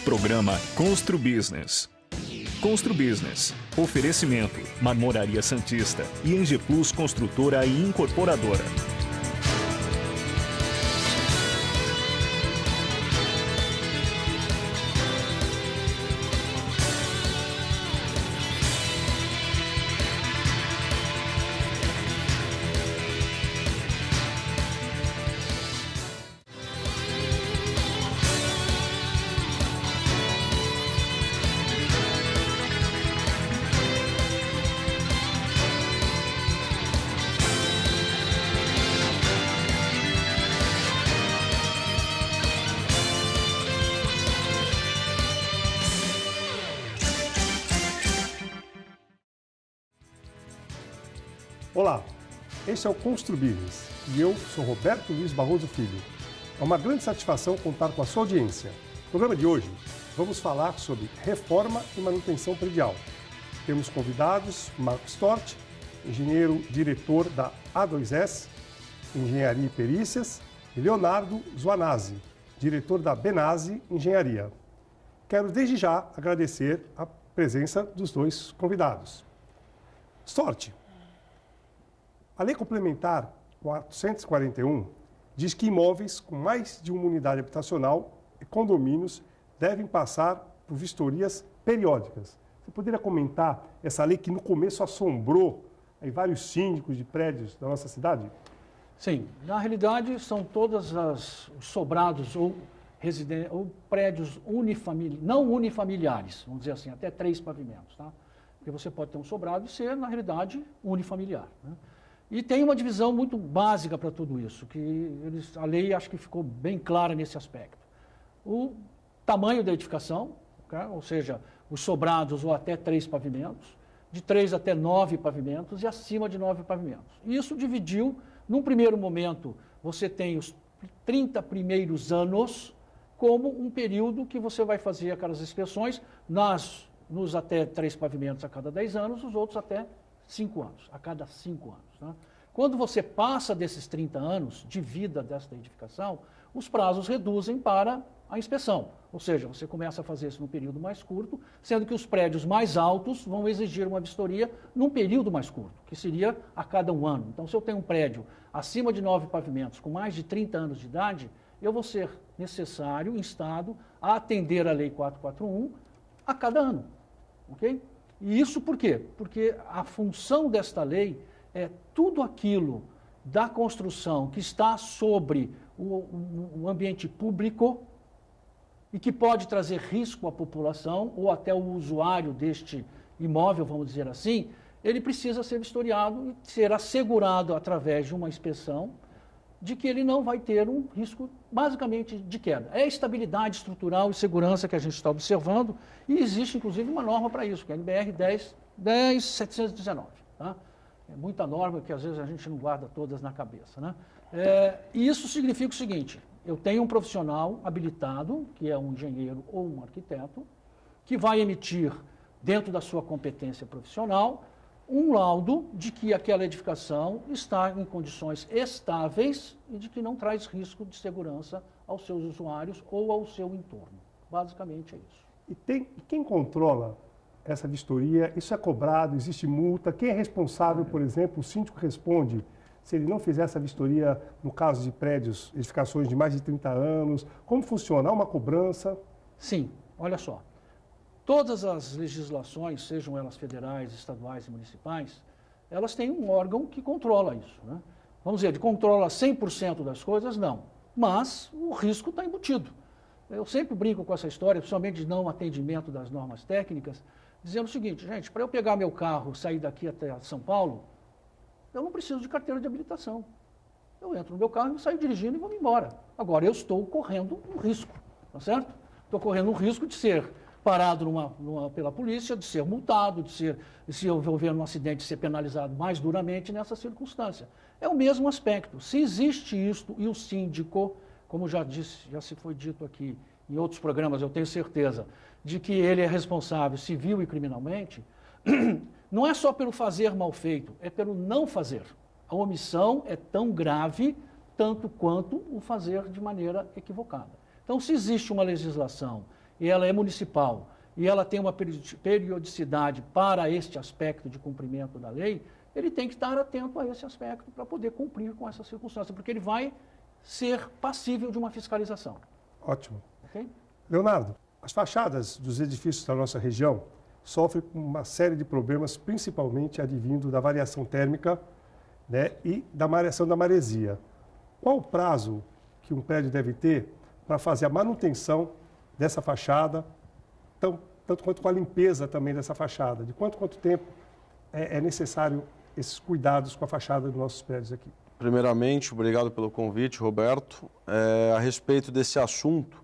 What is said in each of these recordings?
Programa Constru Business. Constru Business. Oferecimento: Marmoraria Santista e Eng Plus Construtora e Incorporadora. Olá, este é o Constru Business e eu sou Roberto Luiz Barroso Filho. É uma grande satisfação contar com a sua audiência. No programa de hoje, vamos falar sobre reforma e manutenção predial. Temos convidados Marcos Tort, engenheiro diretor da A2S, Engenharia e Perícias, e Leonardo Zuanazzi, diretor da Benazzi Engenharia. Quero desde já agradecer a presença dos dois convidados. Tort, a Lei Complementar 441 diz que imóveis com mais de uma unidade habitacional e condomínios devem passar por vistorias periódicas. Você poderia comentar essa lei que no começo assombrou aí vários síndicos de prédios da nossa cidade? Sim, na realidade são todos os sobrados ou prédios não unifamiliares, vamos dizer assim, até 3 pavimentos, tá? Porque você pode ter um sobrado e ser, na realidade, unifamiliar, né? E tem uma divisão muito básica para tudo isso, que a lei acho que ficou bem clara nesse aspecto. O tamanho da edificação, ou seja, os sobrados ou até 3 pavimentos, de 3 até 9 pavimentos e acima de 9 pavimentos. E isso dividiu, num primeiro momento, você tem os 30 primeiros anos como um período que você vai fazer aquelas inspeções, nos até 3 pavimentos a cada 10 anos, os outros até 5 anos, a cada 5 anos. Né? Quando você passa desses 30 anos de vida desta edificação, os prazos reduzem para a inspeção. Ou seja, você começa a fazer isso num período mais curto, sendo que os prédios mais altos vão exigir uma vistoria num período mais curto, que seria a cada 1 ano. Então, se eu tenho um prédio acima de 9 pavimentos, com mais de 30 anos de idade, eu vou ser necessário, instado, a atender a Lei 441 a cada ano. Ok? E isso por quê? Porque a função desta lei é tudo aquilo da construção que está sobre o ambiente público e que pode trazer risco à população ou até o usuário deste imóvel, vamos dizer assim, ele precisa ser vistoriado e ser assegurado através de uma inspeção de que ele não vai ter um risco, basicamente, de queda. É a estabilidade estrutural e segurança que a gente está observando e existe, inclusive, uma norma para isso, que é a NBR 10719. Tá? É muita norma que, às vezes, a gente não guarda todas na cabeça. Né? E isso significa o seguinte: eu tenho um profissional habilitado, que é um engenheiro ou um arquiteto, que vai emitir, dentro da sua competência profissional, um laudo de que aquela edificação está em condições estáveis e de que não traz risco de segurança aos seus usuários ou ao seu entorno. Basicamente é isso. E quem controla essa vistoria? Isso é cobrado? Existe multa? Quem é responsável, por exemplo? O síndico responde se ele não fizer essa vistoria no caso de prédios, edificações de mais de 30 anos? Como funciona? Há uma cobrança? Sim, olha só. Todas as legislações, sejam elas federais, estaduais e municipais, elas têm um órgão que controla isso. Né? Vamos dizer, ele controla 100% das coisas? Não. Mas o risco está embutido. Eu sempre brinco com essa história, principalmente de não atendimento das normas técnicas, dizendo o seguinte: gente, para eu pegar meu carro, sair daqui até São Paulo, eu não preciso de carteira de habilitação. Eu entro no meu carro, saio dirigindo e vou embora. Agora, eu estou correndo um risco, tá certo? Estou correndo um risco de ser parado pela polícia, de ser multado, se eu houver um acidente, ser penalizado mais duramente nessa circunstância. É o mesmo aspecto. Se existe isto e o síndico, como já se foi dito aqui em outros programas, eu tenho certeza, de que ele é responsável civil e criminalmente, não é só pelo fazer mal feito, é pelo não fazer. A omissão é tão grave tanto quanto o fazer de maneira equivocada. Então, se existe uma legislação e ela é municipal, e ela tem uma periodicidade para este aspecto de cumprimento da lei, ele tem que estar atento a esse aspecto para poder cumprir com essa circunstância, porque ele vai ser passível de uma fiscalização. Ótimo. Okay? Leonardo, as fachadas dos edifícios da nossa região sofrem com uma série de problemas, principalmente advindo da variação térmica, né, e da variação da maresia. Qual o prazo que um prédio deve ter para fazer a manutenção dessa fachada, tanto quanto com a limpeza também dessa fachada? De quanto tempo é necessário esses cuidados com a fachada dos nossos prédios aqui? Primeiramente, obrigado pelo convite, Roberto. A respeito desse assunto,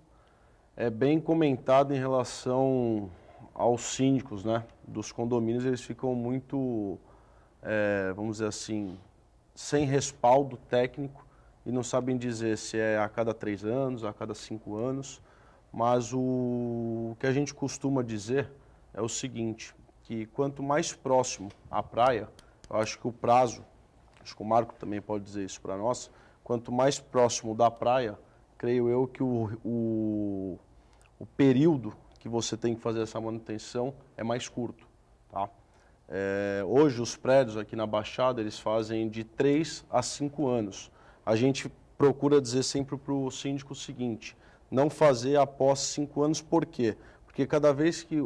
é bem comentado em relação aos síndicos, né, dos condomínios. Eles ficam muito, vamos dizer assim, sem respaldo técnico e não sabem dizer se é a cada 3 anos, a cada 5 anos. Mas o que a gente costuma dizer é o seguinte, que quanto mais próximo à praia, eu acho que o prazo, acho que o Marco também pode dizer isso para nós, quanto mais próximo da praia, creio eu que o período que você tem que fazer essa manutenção é mais curto, tá? Hoje os prédios aqui na Baixada, eles fazem de 3 a 5 anos. A gente procura dizer sempre para o síndico o seguinte, não fazer após 5 anos, por quê? Porque cada vez que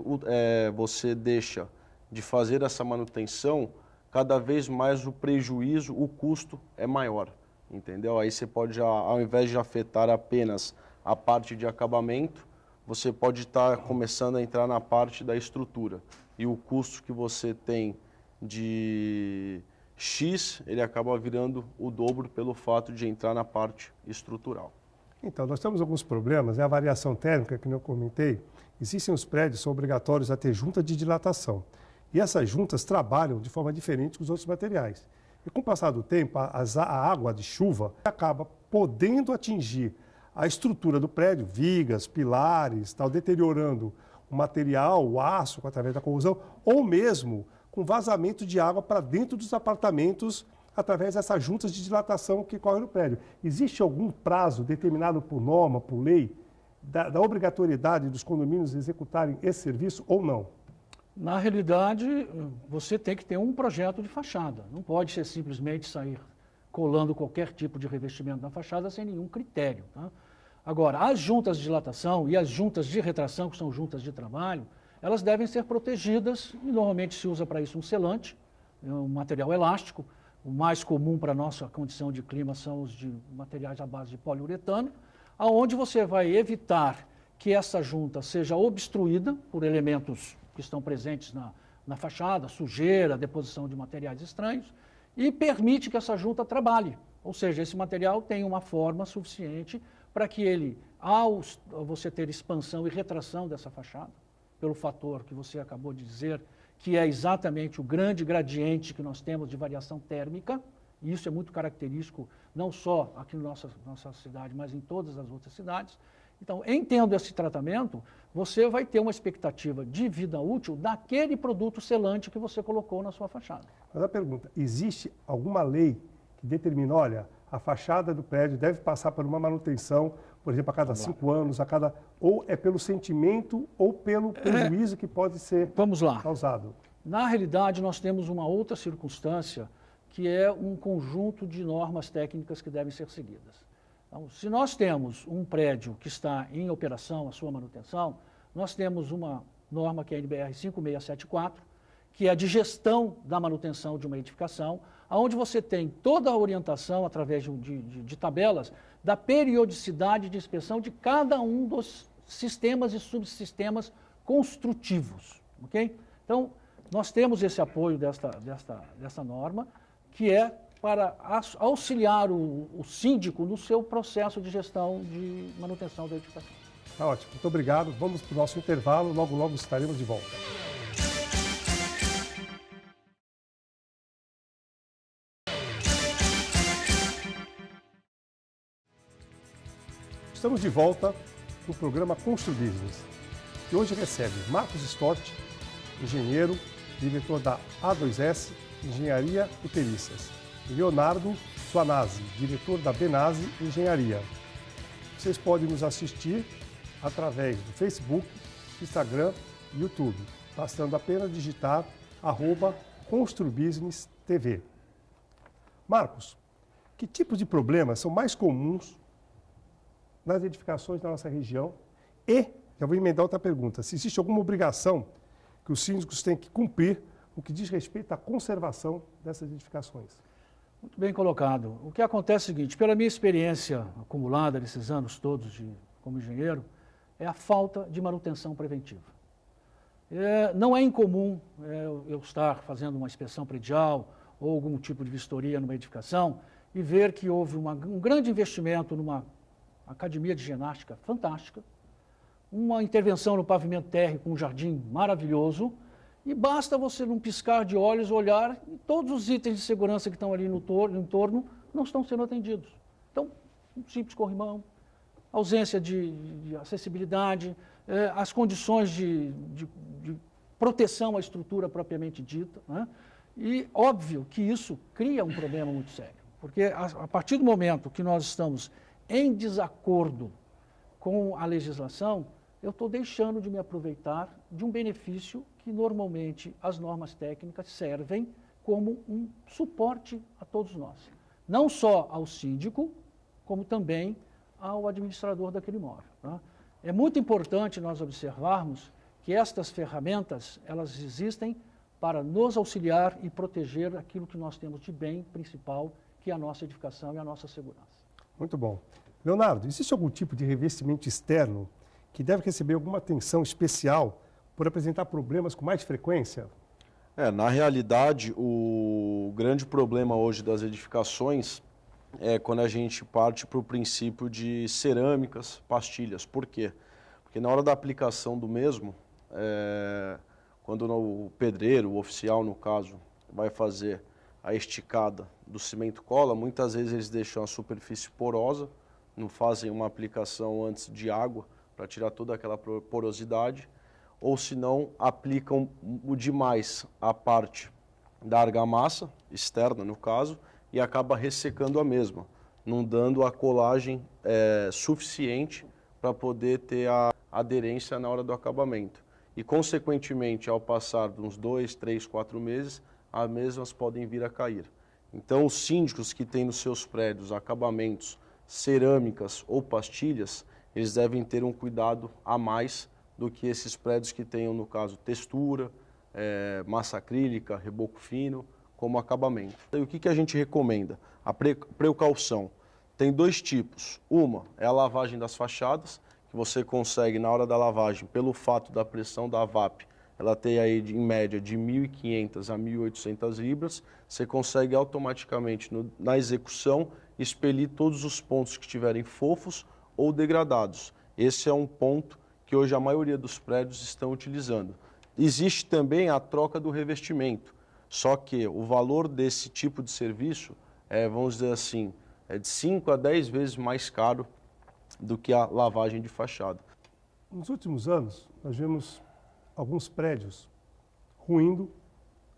você deixa de fazer essa manutenção, cada vez mais o prejuízo, o custo é maior, entendeu? Aí você pode, ao invés de afetar apenas a parte de acabamento, você pode estar começando a entrar na parte da estrutura. E o custo que você tem de X, ele acaba virando o dobro pelo fato de entrar na parte estrutural. Então, nós temos alguns problemas, a variação térmica, que eu comentei. Existem os prédios que são obrigatórios a ter junta de dilatação. E essas juntas trabalham de forma diferente dos outros materiais. E com o passar do tempo, a água de chuva acaba podendo atingir a estrutura do prédio, vigas, pilares, tal, deteriorando o material, o aço, através da corrosão, ou mesmo com vazamento de água para dentro dos apartamentos, através dessas juntas de dilatação que correm no prédio. Existe algum prazo determinado por norma, por lei, da obrigatoriedade dos condomínios executarem esse serviço ou não? Na realidade, você tem que ter um projeto de fachada. Não pode ser simplesmente sair colando qualquer tipo de revestimento na fachada sem nenhum critério. Tá? Agora, as juntas de dilatação e as juntas de retração, que são juntas de trabalho, elas devem ser protegidas e normalmente se usa para isso um selante, um material elástico. O mais comum para a nossa condição de clima são os de materiais à base de poliuretano, aonde você vai evitar que essa junta seja obstruída por elementos que estão presentes na fachada, sujeira, deposição de materiais estranhos, e permite que essa junta trabalhe. Ou seja, esse material tem uma forma suficiente para que ele, ao você ter expansão e retração dessa fachada, pelo fator que você acabou de dizer, que é exatamente o grande gradiente que nós temos de variação térmica, e isso é muito característico não só aqui na nossa cidade, mas em todas as outras cidades. Então, em tendo esse tratamento, você vai ter uma expectativa de vida útil daquele produto selante que você colocou na sua fachada. Mas a pergunta, existe alguma lei que determina, olha, a fachada do prédio deve passar por uma manutenção, por exemplo, a cada 5 anos, ou é pelo sentimento ou pelo prejuízo que pode ser causado? Na realidade, nós temos uma outra circunstância, que é um conjunto de normas técnicas que devem ser seguidas. Então, se nós temos um prédio que está em operação, a sua manutenção, nós temos uma norma que é a NBR 5674, que é a de gestão da manutenção de uma edificação, onde você tem toda a orientação, através de tabelas, da periodicidade de inspeção de cada um dos sistemas e subsistemas construtivos. Okay? Então, nós temos esse apoio dessa norma, que é para auxiliar o síndico no seu processo de gestão de manutenção da edificação. Tá ótimo, muito obrigado. Vamos para o nosso intervalo, logo estaremos de volta. Estamos de volta com o programa Construbusiness, que hoje recebe Marcos Stort, engenheiro, diretor da A2S, Engenharia e Perícias, e Leonardo Suanazzi, diretor da Benazzi Engenharia. Vocês podem nos assistir através do Facebook, Instagram e YouTube, bastando apenas digitar @ConstruBusinessTV. Marcos, que tipos de problemas são mais comuns nas edificações da nossa região? E, já vou emendar outra pergunta, se existe alguma obrigação que os síndicos têm que cumprir no que diz respeito à conservação dessas edificações? Muito bem colocado. O que acontece é o seguinte, pela minha experiência acumulada nesses anos todos como engenheiro, é a falta de manutenção preventiva. Não é incomum eu estar fazendo uma inspeção predial ou algum tipo de vistoria numa edificação e ver que houve um grande investimento numa academia de ginástica fantástica, uma intervenção no pavimento térreo com um jardim maravilhoso, e basta você, num piscar de olhos, olhar e todos os itens de segurança que estão ali no entorno não estão sendo atendidos. Então, um simples corrimão, ausência de acessibilidade, as condições de proteção à estrutura propriamente dita, né? E óbvio que isso cria um problema muito sério, porque a partir do momento que nós estamos em desacordo com a legislação, eu estou deixando de me aproveitar de um benefício que normalmente as normas técnicas servem como um suporte a todos nós. Não só ao síndico, como também ao administrador daquele imóvel. Tá? É muito importante nós observarmos que estas ferramentas, elas existem para nos auxiliar e proteger aquilo que nós temos de bem principal, que é a nossa edificação e a nossa segurança. Muito bom. Leonardo, existe algum tipo de revestimento externo que deve receber alguma atenção especial por apresentar problemas com mais frequência? Na realidade, o grande problema hoje das edificações é quando a gente parte para o princípio de cerâmicas, pastilhas. Por quê? Porque na hora da aplicação do mesmo, quando o pedreiro, o oficial no caso, vai fazer a esticada do cimento cola, muitas vezes eles deixam a superfície porosa, não fazem uma aplicação antes de água para tirar toda aquela porosidade, ou se não aplicam demais a parte da argamassa externa, no caso, e acaba ressecando a mesma, não dando a colagem suficiente para poder ter a aderência na hora do acabamento. E, consequentemente, ao passar de uns 2, 3, 4 meses, as mesmas podem vir a cair. Então, os síndicos que têm nos seus prédios acabamentos, cerâmicas ou pastilhas, eles devem ter um cuidado a mais do que esses prédios que tenham, no caso, textura, massa acrílica, reboco fino, como acabamento. E o que a gente recomenda? A precaução. Tem 2 tipos. Uma é a lavagem das fachadas, que você consegue, na hora da lavagem, pelo fato da pressão da VAP, ela tem aí em média de 1.500 a 1.800 libras, você consegue automaticamente, na execução, expelir todos os pontos que estiverem fofos ou degradados. Esse é um ponto que hoje a maioria dos prédios estão utilizando. Existe também a troca do revestimento, só que o valor desse tipo de serviço vamos dizer assim, de 5 a 10 vezes mais caro do que a lavagem de fachada. Nos últimos anos, nós vemos alguns prédios ruindo,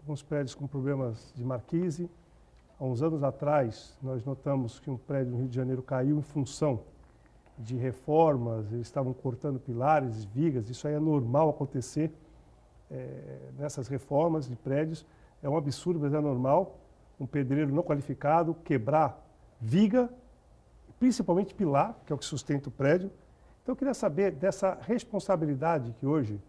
alguns prédios com problemas de marquise. Há uns anos atrás, nós notamos que um prédio no Rio de Janeiro caiu em função de reformas, eles estavam cortando pilares, vigas, isso aí é normal acontecer nessas reformas de prédios. É um absurdo, mas é normal um pedreiro não qualificado quebrar viga, principalmente pilar, que é o que sustenta o prédio. Então eu queria saber dessa responsabilidade que hoje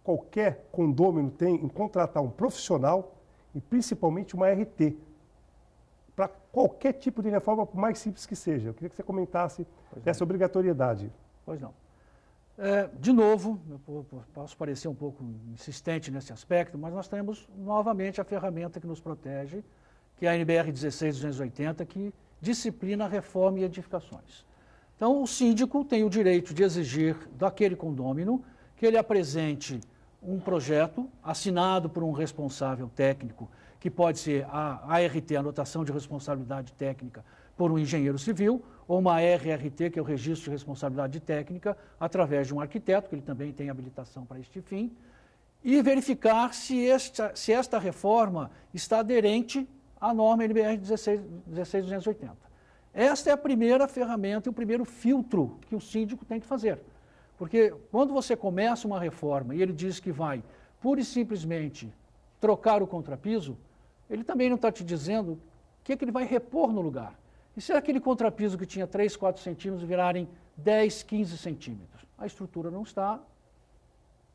qualquer condômino tem em contratar um profissional e principalmente uma RT, para qualquer tipo de reforma, por mais simples que seja. Eu queria que você comentasse dessa obrigatoriedade. Pois não. De novo, eu posso parecer um pouco insistente nesse aspecto, mas nós temos novamente a ferramenta que nos protege, que é a NBR 16280, que disciplina a reforma e edificações. Então, o síndico tem o direito de exigir daquele condômino que ele apresente um projeto assinado por um responsável técnico, que pode ser a ART, anotação de responsabilidade técnica, por um engenheiro civil, ou uma RRT, que é o registro de responsabilidade técnica, através de um arquiteto, que ele também tem habilitação para este fim, e verificar se esta reforma está aderente à norma NBR 16280. Esta é a primeira ferramenta e o primeiro filtro que o síndico tem que fazer. Porque quando você começa uma reforma e ele diz que vai pura e simplesmente trocar o contrapiso, ele também não está te dizendo o que ele vai repor no lugar. E se aquele contrapiso que tinha 3, 4 centímetros virarem 10, 15 centímetros? A estrutura não está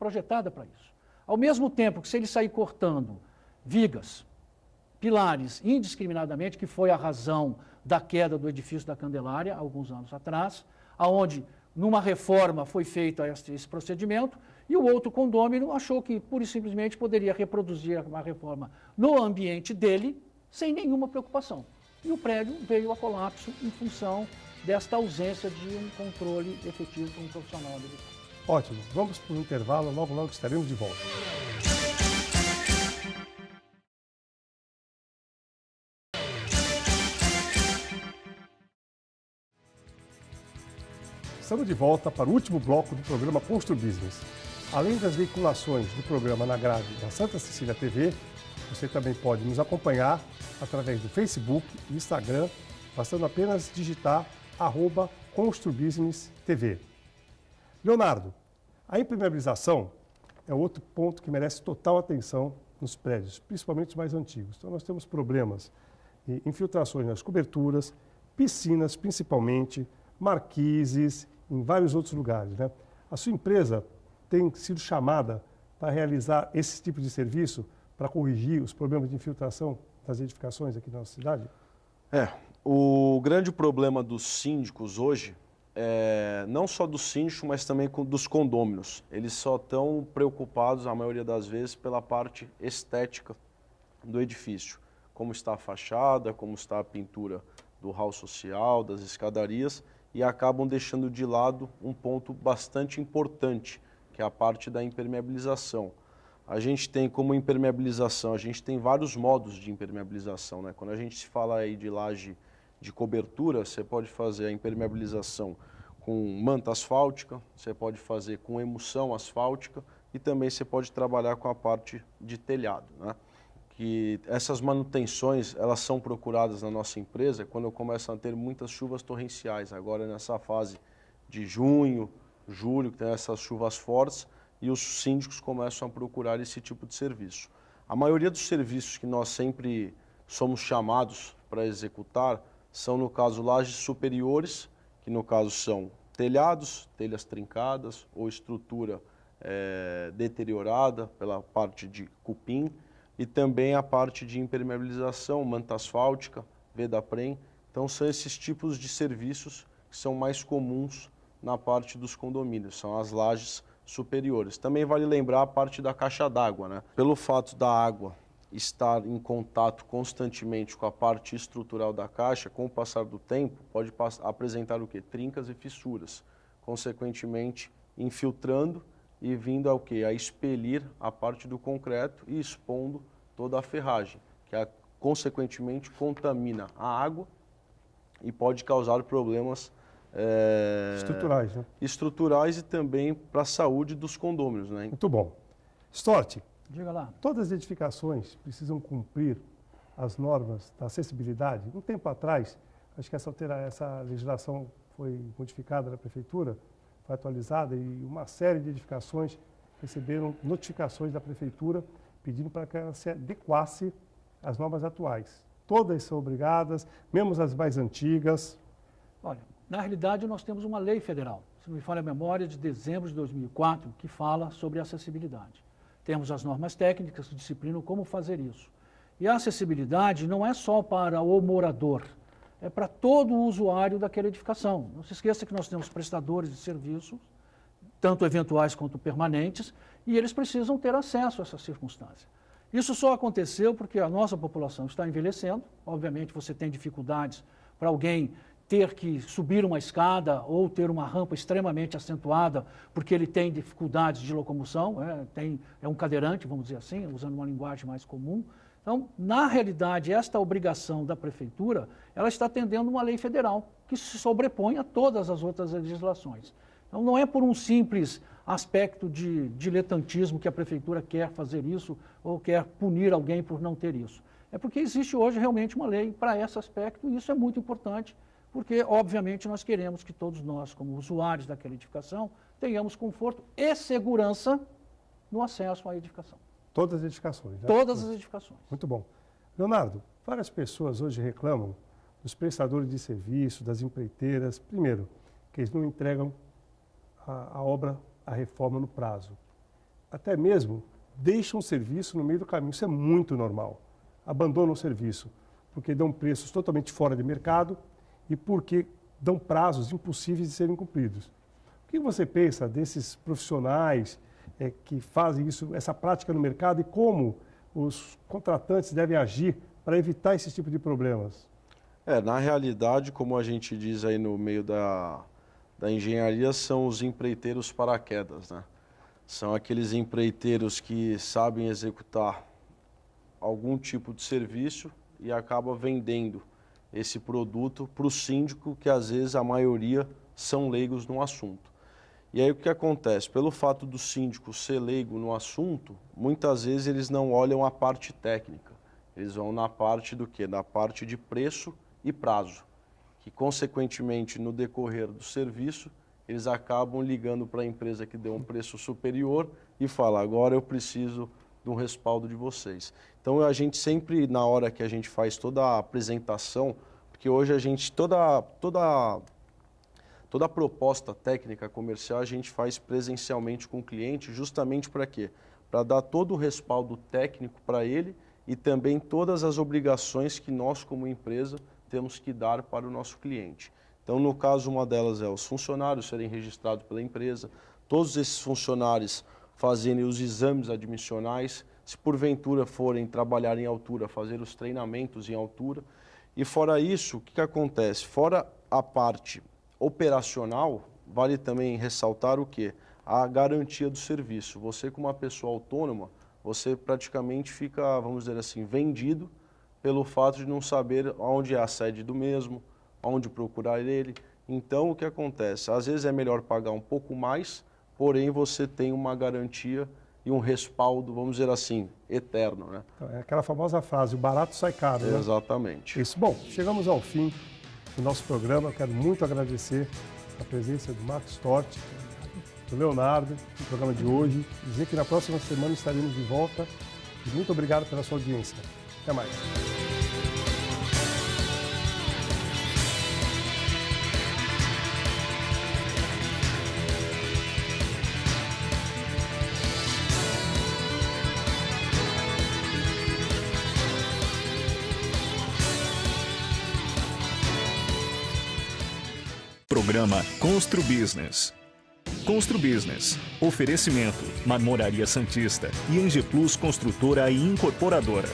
projetada para isso. Ao mesmo tempo que se ele sair cortando vigas, pilares indiscriminadamente, que foi a razão da queda do edifício da Candelária, alguns anos atrás, aonde numa reforma foi feito esse procedimento, e o outro condômino achou que, pura e simplesmente, poderia reproduzir uma reforma no ambiente dele, sem nenhuma preocupação. E o prédio veio a colapso em função desta ausência de um controle efetivo por um profissional habilitado. Ótimo, vamos para o intervalo, logo estaremos de volta. Estamos de volta para o último bloco do programa Constru Business. Além das veiculações do programa na grade da Santa Cecília TV, você também pode nos acompanhar através do Facebook e Instagram, bastando apenas digitar @ConstruBusinessTV. Leonardo, a impermeabilização é outro ponto que merece total atenção nos prédios, principalmente os mais antigos. Então nós temos problemas de infiltrações nas coberturas, piscinas principalmente, marquises, em vários outros lugares, né? A sua empresa tem sido chamada para realizar esse tipo de serviço para corrigir os problemas de infiltração das edificações aqui na nossa cidade? O grande problema dos síndicos hoje, não só dos síndicos, mas também dos condôminos. Eles só estão preocupados, a maioria das vezes, pela parte estética do edifício. Como está a fachada, como está a pintura do hall social, das escadarias, e acabam deixando de lado um ponto bastante importante, que é a parte da impermeabilização. A gente tem como impermeabilização, a gente tem vários modos de impermeabilização, né? Quando a gente se fala aí de laje de cobertura, você pode fazer a impermeabilização com manta asfáltica, você pode fazer com emulsão asfáltica e também você pode trabalhar com a parte de telhado, né? Que essas manutenções, elas são procuradas na nossa empresa quando começam a ter muitas chuvas torrenciais, agora nessa fase de junho, julho, que tem essas chuvas fortes, e os síndicos começam a procurar esse tipo de serviço. A maioria dos serviços que nós sempre somos chamados para executar são, no caso, lajes superiores, que no caso são telhados, telhas trincadas ou estrutura deteriorada pela parte de cupim, e também a parte de impermeabilização, manta asfáltica, vedaprem. Então são esses tipos de serviços que são mais comuns na parte dos condomínios, são as lajes superiores. Também vale lembrar a parte da caixa d'água, né? Pelo fato da água estar em contato constantemente com a parte estrutural da caixa, com o passar do tempo, pode apresentar o quê? Trincas e fissuras, consequentemente infiltrando e vindo ao quê? A expelir a parte do concreto e expondo toda a ferragem, que consequentemente contamina a água e pode causar problemas estruturais, né? Estruturais e também para a saúde dos condôminos, né? Muito bom. Storti, Diga lá. todas as edificações precisam cumprir as normas da acessibilidade. Um tempo atrás, acho que essa legislação foi modificada na prefeitura, foi atualizada e uma série de edificações receberam notificações da prefeitura pedindo para que ela se adequasse às normas atuais. Todas são obrigadas, mesmo as mais antigas. Olha, na realidade nós temos uma lei federal, se não me falha a memória, de dezembro de 2004, que fala sobre acessibilidade. Temos as normas técnicas que disciplinam como fazer isso. E a acessibilidade não é só para o morador, é para todo o usuário daquela edificação. Não se esqueça que nós temos prestadores de serviços, tanto eventuais quanto permanentes, e eles precisam ter acesso a essa circunstância. Isso só aconteceu porque a nossa população está envelhecendo. Obviamente você tem dificuldades para alguém ter que subir uma escada ou ter uma rampa extremamente acentuada porque ele tem dificuldades de locomoção, é um cadeirante, vamos dizer assim, usando uma linguagem mais comum. Então, na realidade, esta obrigação da prefeitura, ela está atendendo uma lei federal que se sobrepõe a todas as outras legislações. Então, não é por um simples aspecto de diletantismo que a prefeitura quer fazer isso ou quer punir alguém por não ter isso. É porque existe hoje realmente uma lei para esse aspecto e isso é muito importante, porque, obviamente, nós queremos que todos nós, como usuários daquela edificação, tenhamos conforto e segurança no acesso à edificação. Todas as edificações, né? Todas as edificações. Muito bom. Leonardo, várias pessoas hoje reclamam dos prestadores de serviço, das empreiteiras, primeiro, que eles não entregam a obra, a reforma no prazo. Até mesmo deixam o serviço no meio do caminho, isso é muito normal. Abandonam o serviço porque dão preços totalmente fora de mercado e porque dão prazos impossíveis de serem cumpridos. O que você pensa desses profissionais que fazem isso, essa prática no mercado e como os contratantes devem agir para evitar esse tipo de problemas? Na realidade, como a gente diz aí no meio da engenharia, são os empreiteiros paraquedas, né? São aqueles empreiteiros que sabem executar algum tipo de serviço e acaba vendendo esse produto para o síndico, que às vezes a maioria são leigos no assunto. E aí o que acontece? Pelo fato do síndico ser leigo no assunto, muitas vezes eles não olham a parte técnica. Eles vão na parte do quê? Na parte de preço e prazo, que consequentemente no decorrer do serviço, eles acabam ligando para a empresa que deu um preço superior e fala, agora eu preciso de um respaldo de vocês. Então a gente sempre, na hora que a gente faz toda a apresentação, porque hoje a gente, toda a proposta técnica comercial a gente faz presencialmente com o cliente, justamente para quê? Para dar todo o respaldo técnico para ele e também todas as obrigações que nós, como empresa, temos que dar para o nosso cliente. Então, no caso, uma delas é os funcionários serem registrados pela empresa, todos esses funcionários fazerem os exames admissionais, se porventura forem trabalhar em altura, fazer os treinamentos em altura. E fora isso, o que acontece? Fora a parte operacional, vale também ressaltar o quê? A garantia do serviço. Você, como uma pessoa autônoma, você praticamente fica, vamos dizer assim, vendido pelo fato de não saber onde é a sede do mesmo, onde procurar ele. Então, o que acontece? Às vezes é melhor pagar um pouco mais, porém você tem uma garantia e um respaldo, vamos dizer assim, eterno, né? Então, é aquela famosa frase, o barato sai caro, né? Exatamente. Isso. Bom, chegamos ao fim do nosso programa. Eu quero muito agradecer a presença do Marcos Torti, do Leonardo, no programa de hoje. Dizer que na próxima semana estaremos de volta. E muito obrigado pela sua audiência. Até mais. Programa Constru Business. Constru Business. Oferecimento: Marmoraria Santista e Engeplus Construtora e Incorporadora.